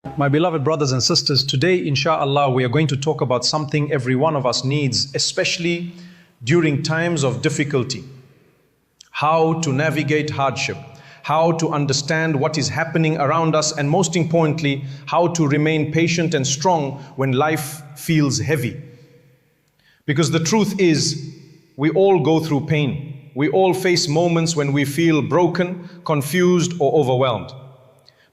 My beloved brothers and sisters, today, inshallah, we are going to talk about something every one of us needs, especially during times of difficulty. How to navigate hardship, how to understand what is happening around us, and most importantly, how to remain patient and strong when life feels heavy. Because the truth is, we all go through pain. We all face moments when we feel broken, confused, or overwhelmed.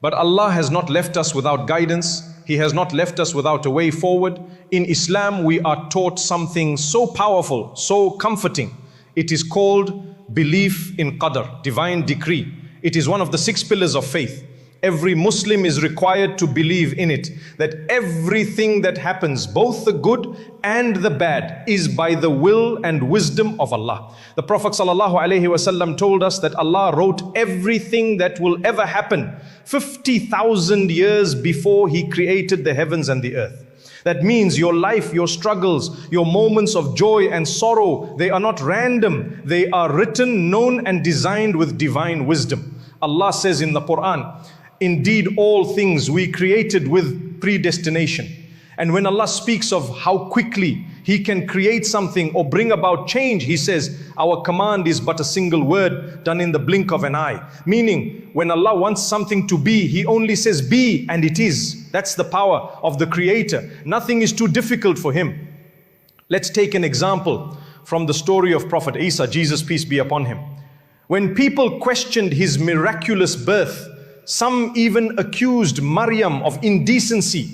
But Allah has not left us without guidance. He has not left us without a way forward. In Islam, we are taught something so powerful, so comforting. It is called belief in qadr, divine decree. It is one of the 6 pillars of faith. Every Muslim is required to believe in it, that everything that happens, both the good and the bad, is by the will and wisdom of Allah. The Prophet ﷺ told us that Allah wrote everything that will ever happen 50,000 years before He created the heavens and the earth. That means your life, your struggles, your moments of joy and sorrow, they are not random. They are written, known and designed with divine wisdom. Allah says in the Quran, indeed all things we created with predestination. And when Allah speaks of how quickly He can create something or bring about change, He says, our command is but a single word done in the blink of an eye. Meaning, when Allah wants something to be, He only says be and it is. That's the power of the Creator. Nothing is too difficult for Him. Let's take an example from the story of Prophet Isa, Jesus peace be upon him. When people questioned His miraculous birth, some even accused Maryam of indecency.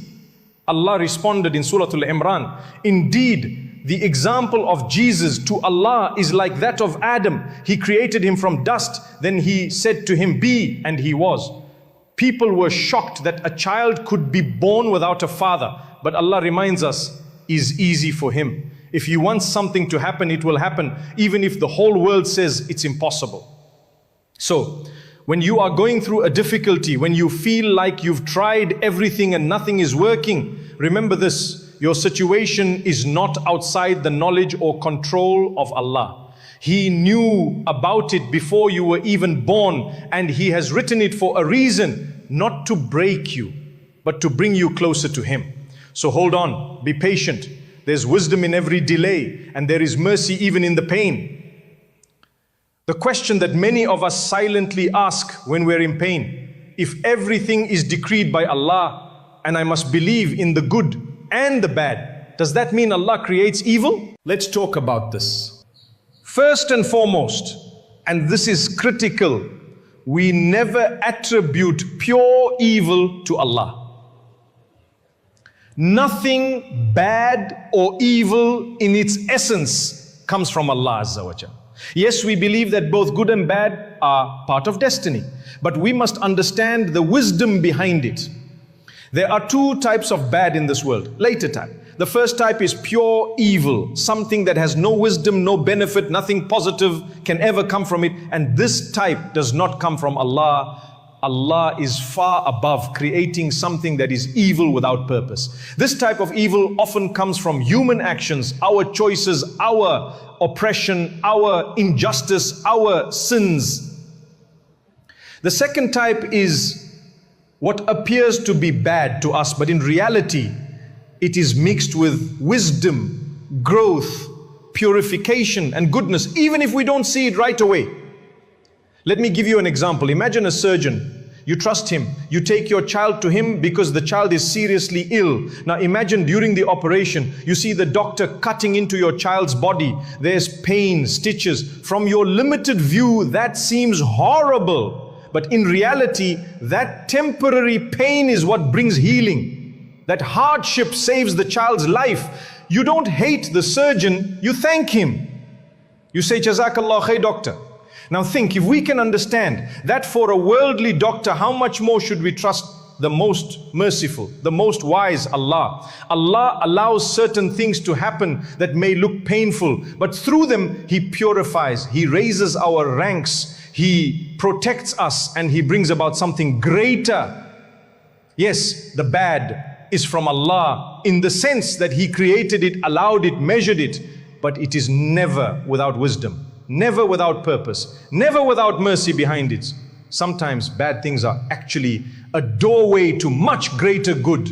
Allah responded in Surah Al-Imran, indeed, the example of Jesus to Allah is like that of Adam. He created him from dust, then He said to him, be, and he was. People were shocked that a child could be born without a father. But Allah reminds us, is easy for Him. If He wants something to happen, it will happen, even if the whole world says it's impossible. So, when you are going through a difficulty, when you feel like you've tried everything and nothing is working, remember this, your situation is not outside the knowledge or control of Allah. He knew about it before you were even born, and He has written it for a reason, not to break you, but to bring you closer to Him. So hold on, be patient. There's wisdom in every delay, and there is mercy even in the pain. The question that many of us silently ask when we're in pain, if everything is decreed by Allah and I must believe in the good and the bad, does that mean Allah creates evil? Let's talk about this. First and foremost, and this is critical, we never attribute pure evil to Allah. Nothing bad or evil in its essence comes from Allah Azza wa Jalla. Yes, we believe that both good and bad are part of destiny, but we must understand the wisdom behind it. There are 2 types of bad in this world. Later type. The first type is pure evil, something that has no wisdom, no benefit, nothing positive can ever come from it. And this type does not come from Allah. Allah is far above creating something that is evil without purpose. This type of evil often comes from human actions, our choices, our oppression, our injustice, our sins. The second type is what appears to be bad to us, but in reality, it is mixed with wisdom, growth, purification, and goodness, even if we don't see it right away. Let me give you an example. Imagine a surgeon. You trust him. You take your child to him because the child is seriously ill. Now imagine during the operation, you see the doctor cutting into your child's body. There's pain, stitches. From your limited view, that seems horrible. But in reality, that temporary pain is what brings healing. That hardship saves the child's life. You don't hate the surgeon, you thank him. You say, Jazakallah khair, doctor. Now think, if we can understand that for a worldly doctor, how much more should we trust the most merciful, the most wise Allah? Allah allows certain things to happen that may look painful, but through them He purifies, He raises our ranks, He protects us, and He brings about something greater. Yes, the bad is from Allah in the sense that He created it, allowed it, measured it, but it is never without wisdom. Never without purpose, never without mercy behind it. sometimes bad things are actually a doorway to much greater good.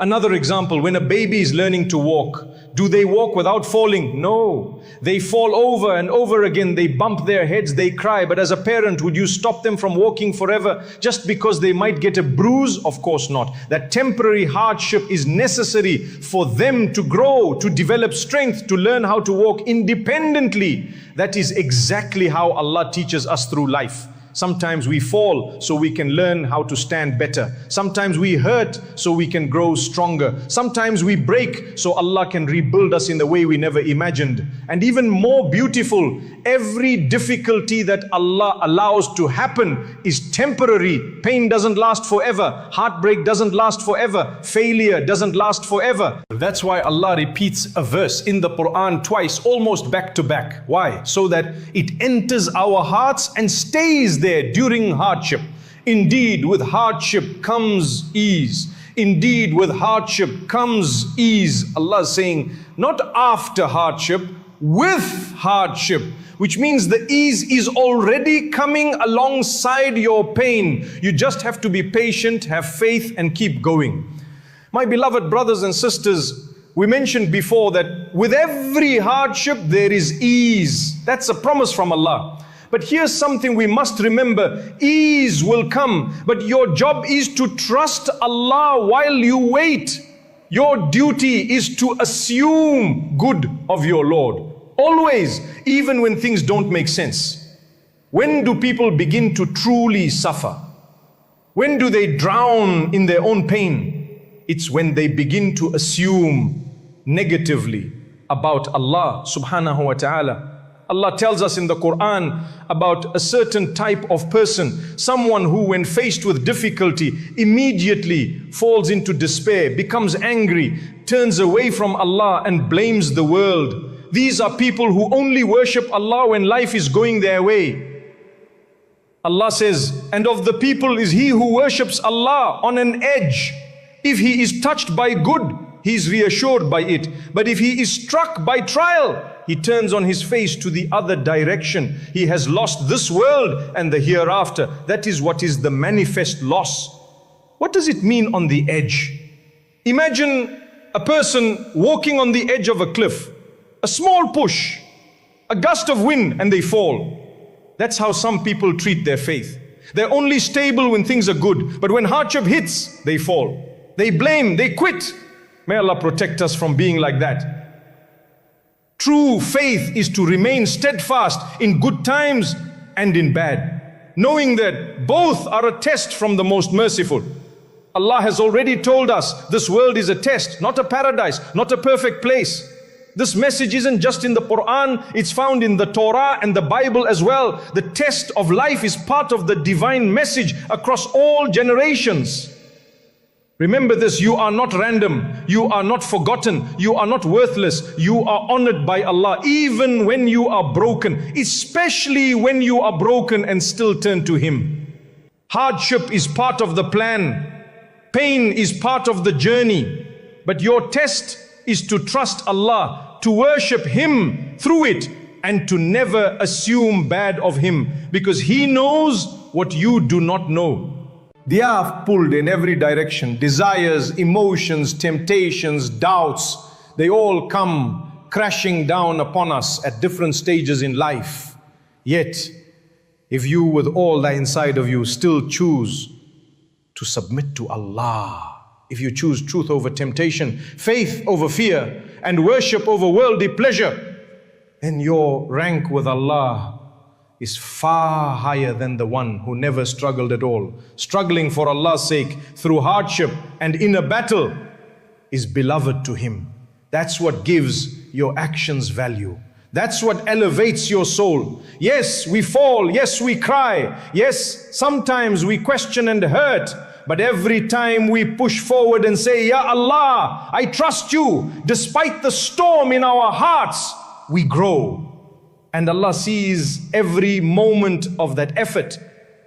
Another example, when a baby is learning to walk, do they walk without falling? No. They fall over and over again. They bump their heads, they cry. But as a parent, would you stop them from walking forever just because they might get a bruise? Of course not. That temporary hardship is necessary for them to grow, to develop strength, to learn how to walk independently. That is exactly how Allah teaches us through life. Sometimes we fall so we can learn how to stand better. Sometimes we hurt so we can grow stronger. Sometimes we break so Allah can rebuild us in the way we never imagined. And even more beautiful, every difficulty that Allah allows to happen is temporary. Pain doesn't last forever. Heartbreak doesn't last forever. Failure doesn't last forever. That's why Allah repeats a verse in the Quran twice, almost back to back. Why? So that it enters our hearts and stays there during hardship. Indeed, with hardship comes ease. Indeed, with hardship comes ease. Allah is saying, not after hardship, with hardship. Which means the ease is already coming alongside your pain. You just have to be patient, have faith, and keep going. My beloved brothers and sisters, we mentioned before that with every hardship there is ease. That's a promise from Allah. But here's something we must remember. Ease will come, but your job is to trust Allah while you wait. Your duty is to assume good of your Lord. Always, even when things don't make sense. When do people begin to truly suffer? When do they drown in their own pain? It's when they begin to assume negatively about Allah subhanahu wa ta'ala. Allah tells us in the Quran about a certain type of person, someone who when faced with difficulty immediately falls into despair, becomes angry, turns away from Allah and blames the world. These are people who only worship Allah when life is going their way. Allah says, and of the people is he who worships Allah on an edge. If he is touched by good, he is reassured by it. But if he is struck by trial, he turns on his face to the other direction. He has lost this world and the hereafter. That is what is the manifest loss. What does it mean on the edge? Imagine a person walking on the edge of a cliff. A small push, a gust of wind, and they fall. That's how some people treat their faith. They're only stable when things are good, but when hardship hits, they fall. They blame, they quit. May Allah protect us from being like that. True faith is to remain steadfast in good times and in bad, knowing that both are a test from the most merciful. Allah has already told us this world is a test, not a paradise, not a perfect place. This message isn't just in the Quran, it's found in the Torah and the Bible as well. The test of life is part of the divine message across all generations. Remember this, you are not random, you are not forgotten, you are not worthless, you are honored by Allah even when you are broken, especially when you are broken and still turn to Him. Hardship is part of the plan, pain is part of the journey, but your test is to trust Allah, to worship Him through it, and to never assume bad of Him, because He knows what you do not know. They are pulled in every direction. Desires, emotions, temptations, doubts, they all come crashing down upon us at different stages in life. Yet, if you with all that inside of you still choose to submit to Allah, if you choose truth over temptation, faith over fear, and worship over worldly pleasure, then your rank with Allah is far higher than the one who never struggled at all. Struggling for Allah's sake through hardship and in a battle is beloved to Him. That's what gives your actions value. That's what elevates your soul. Yes, we fall. Yes, we cry. Yes, sometimes we question and hurt. But every time we push forward and say, Ya Allah, I trust you, despite the storm in our hearts, we grow. And Allah sees every moment of that effort.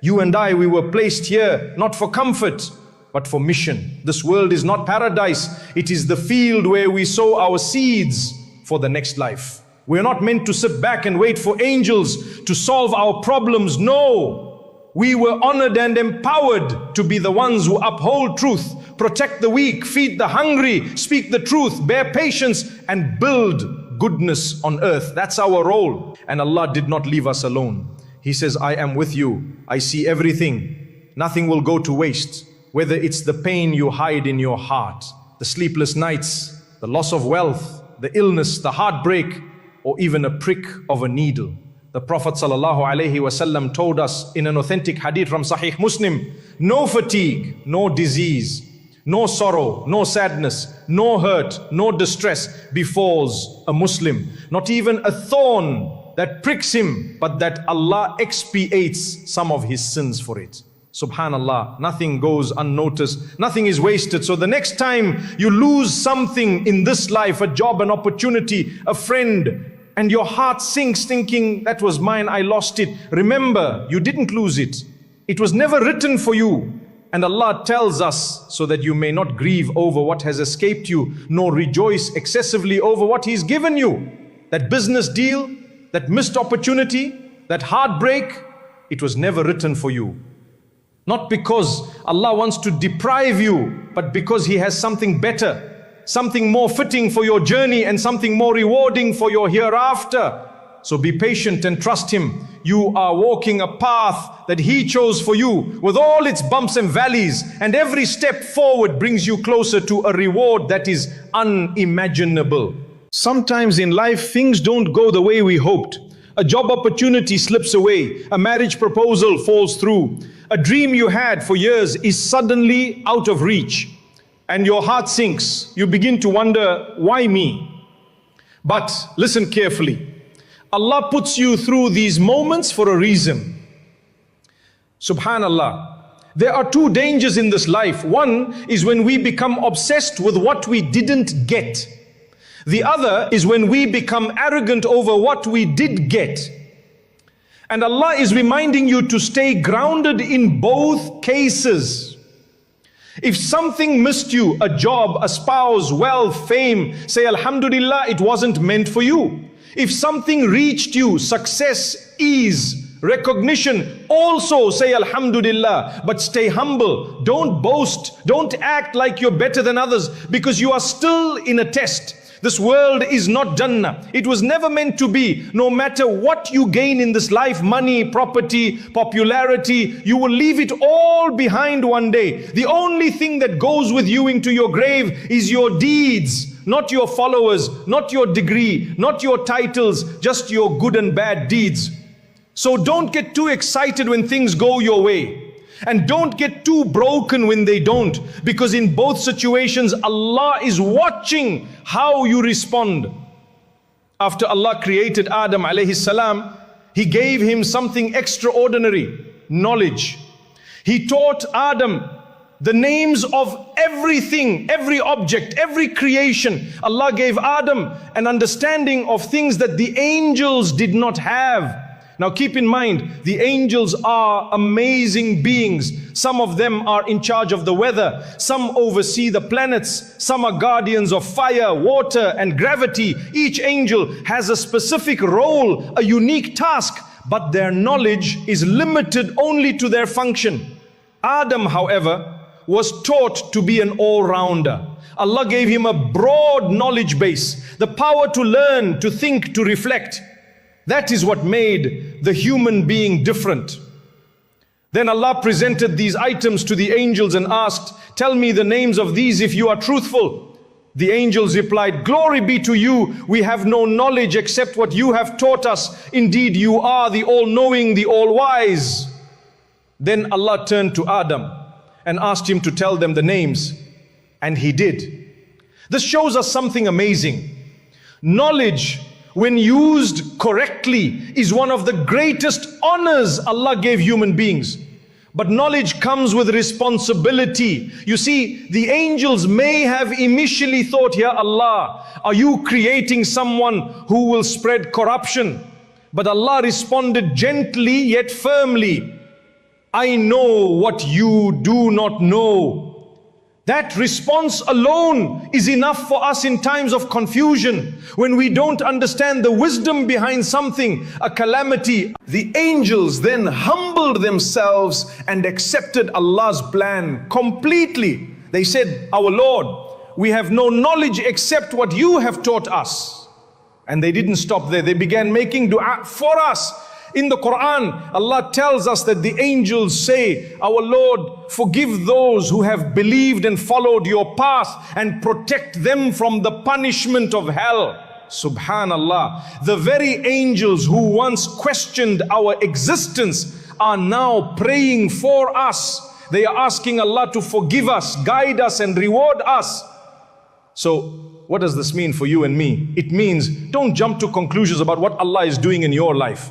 You and I, we were placed here not for comfort, but for mission. This world is not paradise. It is the field where we sow our seeds for the next life. We're not meant to sit back and wait for angels to solve our problems. No. We were honored and empowered to be the ones who uphold truth, protect the weak, feed the hungry, speak the truth, bear patience, and build goodness on earth. That's our role. And Allah did not leave us alone. He says, I am with you. I see everything. Nothing will go to waste. Whether it's the pain you hide in your heart, the sleepless nights, the loss of wealth, the illness, the heartbreak, or even a prick of a needle. The Prophet ﷺ told us in an authentic hadith from Sahih Muslim, no fatigue, no disease, no sorrow, no sadness, no hurt, no distress befalls a Muslim. Not even a thorn that pricks him, but that Allah expiates some of his sins for it. Subhanallah, nothing goes unnoticed, nothing is wasted. So the next time you lose something in this life, a job, an opportunity, a friend, and your heart sinks thinking, that was mine, I lost it. Remember, you didn't lose it. It was never written for you. And Allah tells us so that you may not grieve over what has escaped you, nor rejoice excessively over what He's given you. That business deal, that missed opportunity, that heartbreak, it was never written for you. Not because Allah wants to deprive you, but because He has something better, something more fitting for your journey and something more rewarding for your hereafter. So be patient and trust Him. You are walking a path that He chose for you with all its bumps and valleys, and every step forward brings you closer to a reward that is unimaginable. Sometimes in life things don't go the way we hoped. A job opportunity slips away, a marriage proposal falls through, a dream you had for years is suddenly out of reach. And your heart sinks. You begin to wonder, why me? But listen carefully. Allah puts you through these moments for a reason. Subhanallah. There are two dangers in this life. One is when we become obsessed with what we didn't get. The other is when we become arrogant over what we did get. And Allah is reminding you to stay grounded in both cases. If something missed you, a job, a spouse, wealth, fame, say Alhamdulillah, it wasn't meant for you. If something reached you, success, ease, recognition, also say Alhamdulillah, but stay humble. Don't boast. Don't act like you're better than others, because you are still in a test. This world is not Jannah. It was never meant to be. No matter what you gain in this life, money, property, popularity, you will leave it all behind one day. The only thing that goes with you into your grave is your deeds, not your followers, not your degree, not your titles, just your good and bad deeds. So don't get too excited when things go your way. And don't get too broken when they don't, because in both situations Allah is watching how you respond. After Allah created Adam alayhi salam, He gave him something extraordinary, knowledge. He taught Adam the names of everything, every object, every creation. Allah gave Adam an understanding of things that the angels did not have. Now keep in mind, the angels are amazing beings. Some of them are in charge of the weather. Some oversee the planets. Some are guardians of fire, water, and gravity. Each angel has a specific role, a unique task, but their knowledge is limited only to their function. Adam, however, was taught to be an all-rounder. Allah gave him a broad knowledge base, the power to learn, to think, to reflect. That is what made the human being different. Then Allah presented these items to the angels and asked, tell me the names of these if you are truthful. The angels replied, glory be to you, we have no knowledge except what you have taught us. Indeed, you are the all-knowing, the all-wise. Then Allah turned to Adam and asked him to tell them the names, and he did. This shows us something amazing. Knowledge, when used correctly, is one of the greatest honors Allah gave human beings. But knowledge comes with responsibility. You see, the angels may have initially thought, Ya Allah, are you creating someone who will spread corruption? But Allah responded gently yet firmly, I know what you do not know. That response alone is enough for us in times of confusion, when we don't understand the wisdom behind something, a calamity. The angels then humbled themselves and accepted Allah's plan completely. They said, "Our Lord, we have no knowledge except what you have taught us." And they didn't stop there. They began making dua for us. In the Quran, Allah tells us that the angels say, "Our Lord, forgive those who have believed and followed your path and protect them from the punishment of hell." Subhanallah. The very angels who once questioned our existence are now praying for us. They are asking Allah to forgive us, guide us and reward us. So, what does this mean for you and me? It means don't jump to conclusions about what Allah is doing in your life.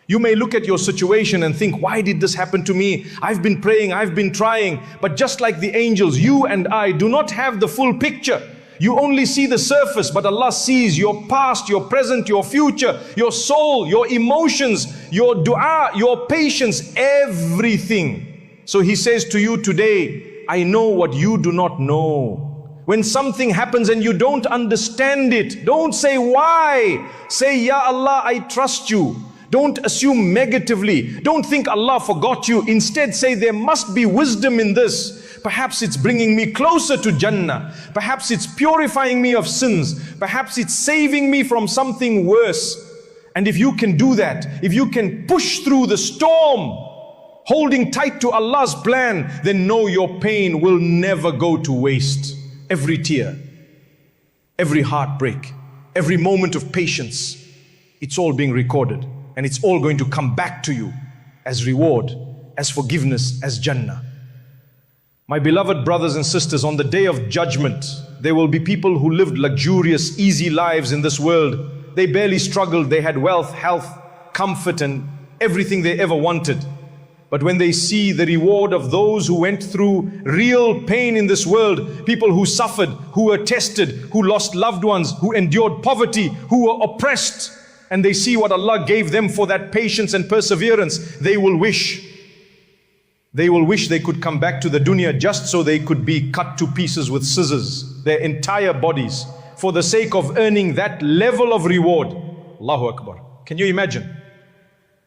You may look at your situation and think, why did this happen to me? I've been praying, I've been trying. But just like the angels, you and I do not have the full picture. You only see the surface, but Allah sees your past, your present, your future, your soul, your emotions, your dua, your patience, everything. So He says to you today, I know what you do not know. When something happens and you don't understand it, don't say why. Say, Ya Allah, I trust you. Don't assume negatively. Don't think Allah forgot you. Instead say, there must be wisdom in this. Perhaps it's bringing me closer to Jannah. Perhaps it's purifying me of sins. Perhaps it's saving me from something worse. And if you can do that, if you can push through the storm, holding tight to Allah's plan, then know your pain will never go to waste. Every tear, every heartbreak, every moment of patience, it's all being recorded. And it's all going to come back to you as reward, as forgiveness, as Jannah. My beloved brothers and sisters, on the day of judgment, there will be people who lived luxurious, easy lives in this world. They barely struggled. They had wealth, health, comfort, and everything they ever wanted. But when they see the reward of those who went through real pain in this world, people who suffered, who were tested, who lost loved ones, who endured poverty, who were oppressed, and they see what Allah gave them for that patience and perseverance, they will wish they could come back to the dunya just so they could be cut to pieces with scissors, their entire bodies, for the sake of earning that level of reward. Allahu Akbar. Can you imagine?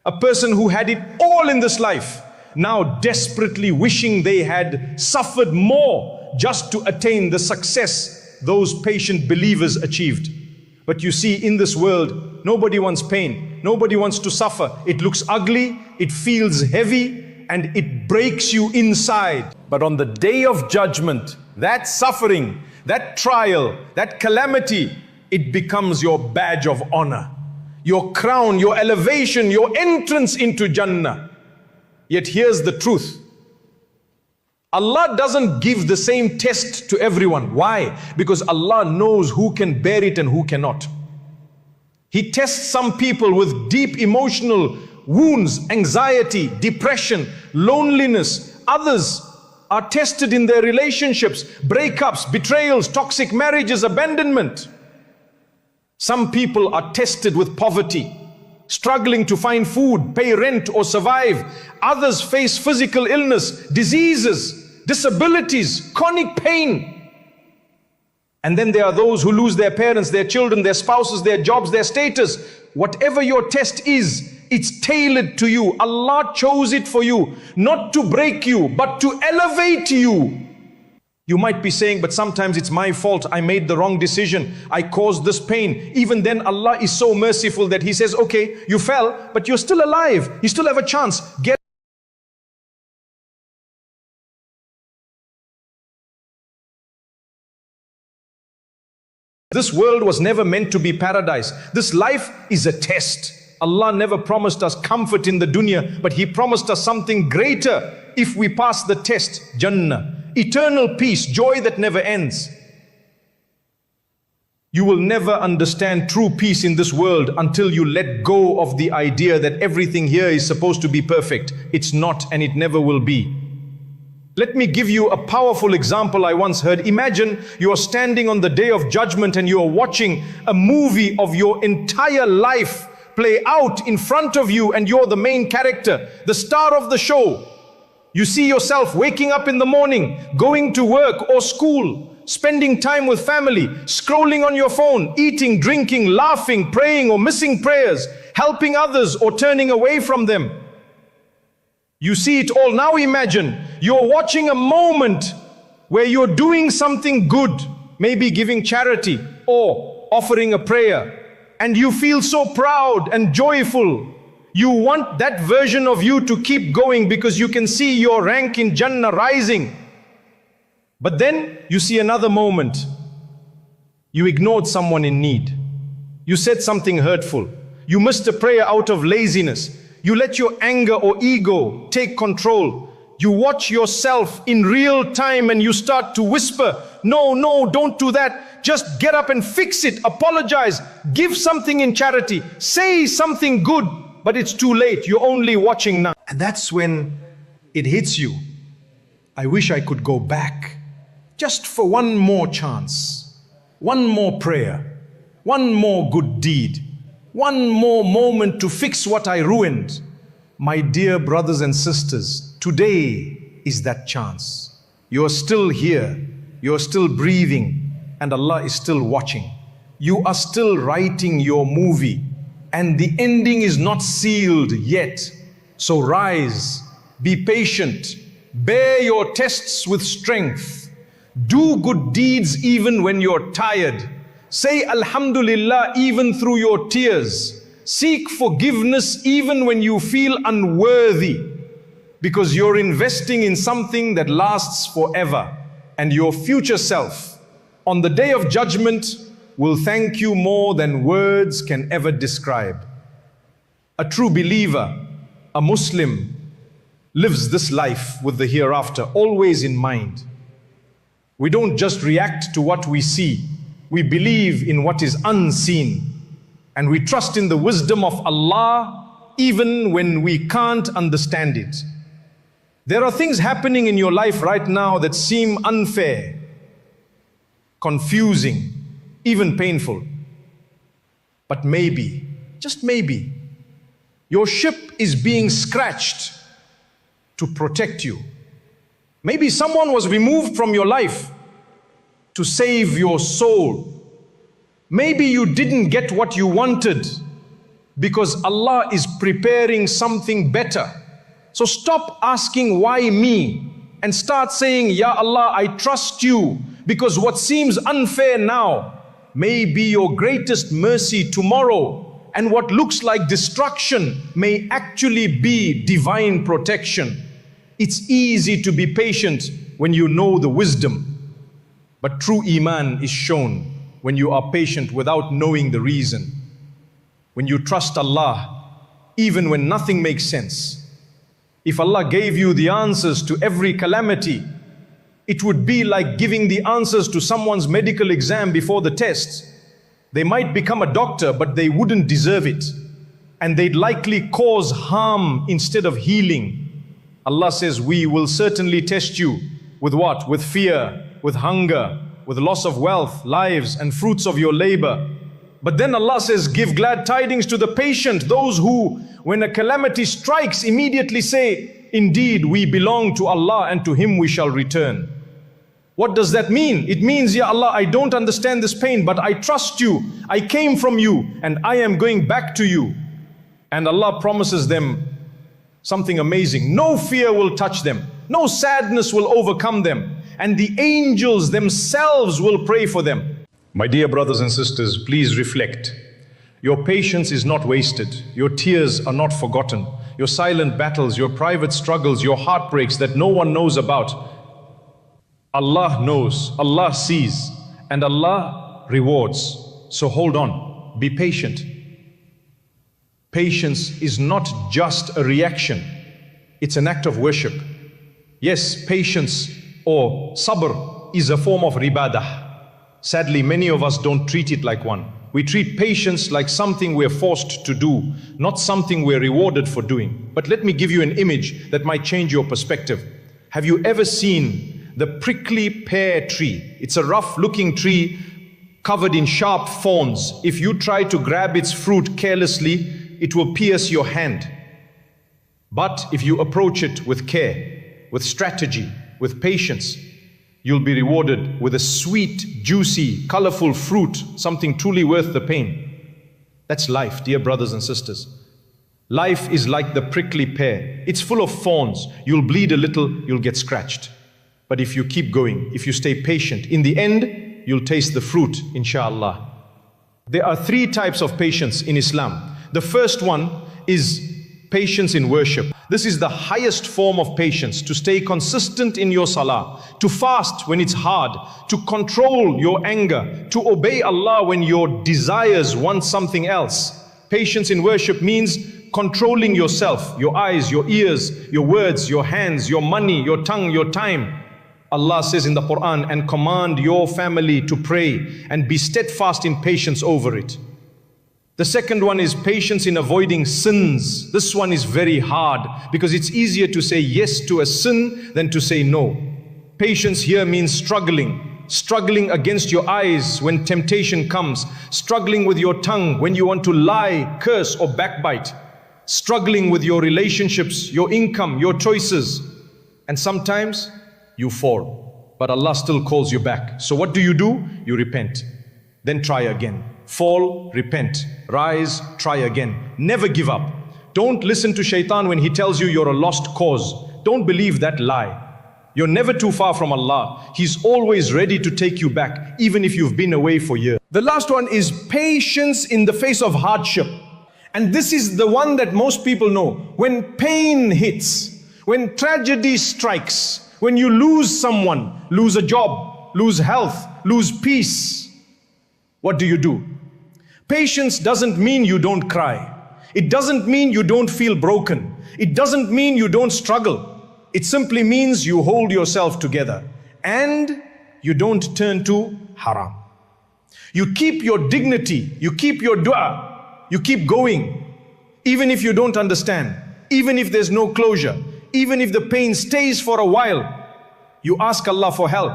A person who had it all in this life, now desperately wishing they had suffered more just to attain the success those patient believers achieved. But you see, in this world, nobody wants pain. Nobody wants to suffer. It looks ugly, it feels heavy, and it breaks you inside. But on the day of judgment, that suffering, that trial, that calamity, it becomes your badge of honor, your crown, your elevation, your entrance into Jannah. Yet here's the truth. Allah doesn't give the same test to everyone. Why? Because Allah knows who can bear it and who cannot. He tests some people with deep emotional wounds, anxiety, depression, loneliness. Others are tested in their relationships, breakups, betrayals, toxic marriages, abandonment. Some people are tested with poverty, struggling to find food, pay rent or survive. Others face physical illness, diseases, disabilities, chronic pain. And then there are those who lose their parents, their children, their spouses, their jobs, their status. Whatever your test is, it's tailored to you. Allah chose it for you, not to break you, but to elevate you. You might be saying, but sometimes it's my fault. I made the wrong decision. I caused this pain. Even then, Allah is so merciful that He says, okay, you fell, but you're still alive. You still have a chance. Get This world was never meant to be paradise. This life is a test. Allah never promised us comfort in the dunya, but He promised us something greater if we pass the test, Jannah. Eternal peace, joy that never ends. You will never understand true peace in this world until you let go of the idea that everything here is supposed to be perfect. It's not, and it never will be. Let me give you a powerful example I once heard. Imagine you are standing on the day of judgment and you are watching a movie of your entire life play out in front of you, and you're the main character, the star of the show. You see yourself waking up in the morning, going to work or school, spending time with family, scrolling on your phone, eating, drinking, laughing, praying or missing prayers, helping others or turning away from them. You see it all. Now imagine you're watching a moment where you're doing something good, maybe giving charity or offering a prayer, and you feel so proud and joyful. You want that version of you to keep going because you can see your rank in Jannah rising. But then you see another moment. You ignored someone in need. You said something hurtful. You missed a prayer out of laziness. You let your anger or ego take control. You watch yourself in real time and you start to whisper, no, no, don't do that. Just get up and fix it. Apologize. Give something in charity. Say something good. But it's too late. You're only watching now. And that's when it hits you. I wish I could go back. Just for one more chance. One more prayer. One more good deed. One more moment to fix what I ruined. My dear brothers and sisters, today is that chance. You're still here. You're still breathing. And Allah is still watching. You are still writing your movie. And the ending is not sealed yet. So rise, be patient, bear your tests with strength. Do good deeds even when you're tired. Say Alhamdulillah even through your tears. Seek forgiveness even when you feel unworthy. Because you're investing in something that lasts forever. And your future self, on the day of judgment, will thank you more than words can ever describe. A true believer, a Muslim, lives this life with the hereafter always in mind. We don't just react to what we see. We believe in what is unseen. And we trust in the wisdom of Allah even when we can't understand it. There are things happening in your life right now that seem unfair, confusing, even painful. But maybe, just maybe, your ship is being scratched to protect you. Maybe someone was removed from your life to save your soul. Maybe you didn't get what you wanted because Allah is preparing something better. So stop asking why me and start saying, Ya Allah, I trust you because what seems unfair now may be your greatest mercy tomorrow, and what looks like destruction may actually be divine protection. It's easy to be patient when you know the wisdom, but true Iman is shown when you are patient without knowing the reason. When you trust Allah, even when nothing makes sense. If Allah gave you the answers to every calamity, it would be like giving the answers to someone's medical exam before the test. They might become a doctor, but they wouldn't deserve it. And they'd likely cause harm instead of healing. Allah says, we will certainly test you with what? With fear, with hunger, with loss of wealth, lives, and fruits of your labor. But then Allah says, give glad tidings to the patient, those who, when a calamity strikes, immediately say, indeed, we belong to Allah and to Him we shall return. What does that mean? It means, Ya Allah, I don't understand this pain, but I trust you. I came from you and I am going back to you. And Allah promises them something amazing. No fear will touch them. No sadness will overcome them. And the angels themselves will pray for them. My dear brothers and sisters, please reflect. Your patience is not wasted. Your tears are not forgotten. Your silent battles, your private struggles, your heartbreaks that no one knows about. Allah knows, Allah sees, and Allah rewards. So hold on, be patient. Patience is not just a reaction, it's an act of worship. Yes, patience or sabr is a form of ibadah. Sadly, many of us don't treat it like one. We treat patience like something we're forced to do, not something we're rewarded for doing. But let me give you an image that might change your perspective. Have you ever seen the prickly pear tree? It's a rough-looking tree covered in sharp thorns. If you try to grab its fruit carelessly, it will pierce your hand. But if you approach it with care, with strategy, with patience, you'll be rewarded with a sweet, juicy, colorful fruit, something truly worth the pain. That's life, dear brothers and sisters. Life is like the prickly pear. It's full of thorns. You'll bleed a little, you'll get scratched. But if you keep going, if you stay patient, in the end, you'll taste the fruit, inshallah. There are 3 types of patience in Islam. The first one is patience in worship. This is the highest form of patience, to stay consistent in your salah, to fast when it's hard, to control your anger, to obey Allah when your desires want something else. Patience in worship means controlling yourself, your eyes, your ears, your words, your hands, your money, your tongue, your time. Allah says in the Quran, and command your family to pray and be steadfast in patience over it. The second one is patience in avoiding sins. This one is very hard because it's easier to say yes to a sin than to say no. Patience here means struggling against your eyes when temptation comes, struggling with your tongue when you want to lie, curse or backbite, struggling with your relationships, your income, your choices. And sometimes you fall, but Allah still calls you back. So what do? You repent, then try again. Fall, repent, rise, try again. Never give up. Don't listen to shaitan when he tells you you're a lost cause. Don't believe that lie. You're never too far from Allah. He's always ready to take you back, even if you've been away for years. The last one is patience in the face of hardship. And this is the one that most people know. When pain hits, when tragedy strikes, when you lose someone, lose a job, lose health, lose peace, what do? Patience doesn't mean you don't cry. It doesn't mean you don't feel broken. It doesn't mean you don't struggle. It simply means you hold yourself together and you don't turn to haram. You keep your dignity, you keep your dua, you keep going. Even if you don't understand, even if there's no closure, even if the pain stays for a while, you ask Allah for help.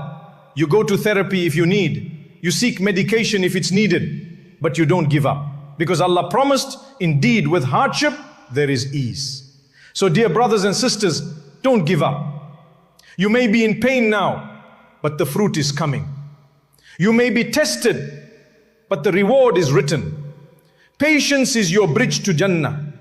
You go to therapy if you need. You seek medication if it's needed. But you don't give up. Because Allah promised, indeed, with hardship, there is ease. So dear brothers and sisters, don't give up. You may be in pain now, but the fruit is coming. You may be tested, but the reward is written. Patience is your bridge to Jannah.